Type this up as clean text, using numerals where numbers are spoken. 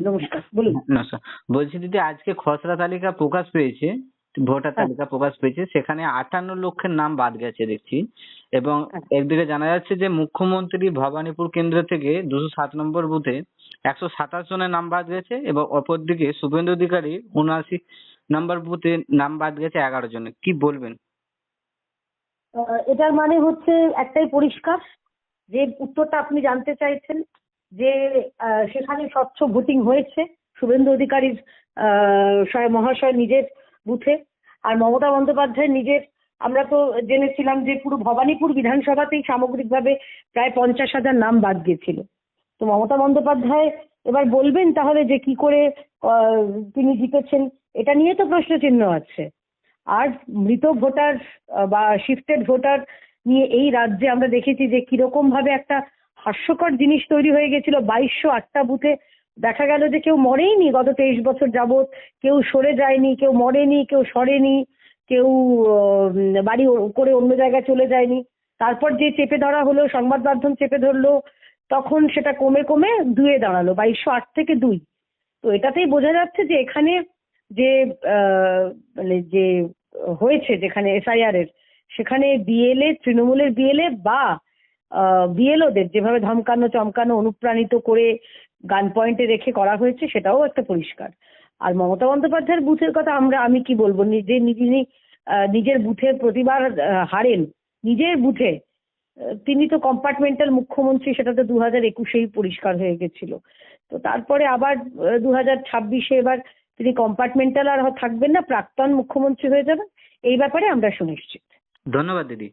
নমস্কার, বলুন। না স্যার, বলছি দিদি আজকে খসড়া তালিকা প্রকাশ পেয়েছে, ভোটার তালিকা প্রকাশ পেয়েছে, সেখানে 58 লক্ষের নাম বাদ গেছে দেখছি। এবং একদিকে জানা যাচ্ছে যে মুখ্যমন্ত্রী ভবানীপুর কেন্দ্র থেকে 207 নম্বর বুথে 127 জনের নাম বাদ গেছে, এবং অপরদিকে শুভেন্দু অধিকারী 79 নম্বর বুথে নাম বাদ গেছে 11 জনের। কি বলবেন? এটার মানে হচ্ছে একটাই পরিষ্কার, যে উত্তরটা আপনি জানতে চাইছেন, যে সেখানে স্বচ্ছ ভোটিং হয়েছে শুভেন্দু অধিকারীর মহাশয় নিজের বুথে, আর মমতা বন্দ্যোপাধ্যায় নিজের। আমরা তো জেনেছিলাম যে পুরো ভবানীপুর বিধানসভাতেই সামগ্রিকভাবে প্রায় 50,000 নাম বাদ গিয়েছিল। তো মমতা বন্দ্যোপাধ্যায় এবার বলবেন তাহলে যে কি করে তিনি জিতেছেন, এটা নিয়ে তো প্রশ্নচিহ্ন আছে। আর মৃত ভোটার বা শিফটেড ভোটার নিয়ে এই রাজ্যে আমরা দেখেছি যে কিরকম ভাবে একটা হাস্যকর জিনিস তৈরি হয়ে গেছিল। 2208টা বুথে দেখা গেল যে কেউ মরেইনি গত 23 বছর যাবৎ, কেউ সরে যায়নি, কেউ মরেনি, কেউ সরেনি, কেউ বাড়ি করে অন্য জায়গায় চলে যায়নি। তারপর যে চেপে ধরা হলো, সংবাদ মাধ্যম চেপে ধরলো, তখন সেটা কমে কমে 2-এ দাঁড়ালো, 2208 থেকে 2। তো এটাতেই বোঝা যাচ্ছে যে এখানে যে মানে যে হয়েছে, যেখানে এসআইআর এর, সেখানে বিএলএ, তৃণমূলের বিএলএ বা বিএলওদের যেভাবে ধমকানো চমকানো অনুপ্রাণিত করে গান পয়েন্টে রেখে করা হয়েছে, সেটাও একটা পরিষ্কার। আর মমতা বন্দ্যোপাধ্যায়ের বুথের কথা আমি কি বলবো, যিনি নিজের বুথের প্রতিবার হারেন নিজের বুথে, তিনি তো কম্পার্টমেন্টাল মুখ্যমন্ত্রী, সেটা তো 2021-এই পরিষ্কার হয়ে গেছিল। তো তারপরে আবার 2026-এ এবার তিনি কম্পার্টমেন্টাল আর থাকবেন না, প্রাক্তন মুখ্যমন্ত্রী হয়ে যাবেন। এই ব্যাপারে আমরা সুনিশ্চিত। ধন্যবাদ দিদি।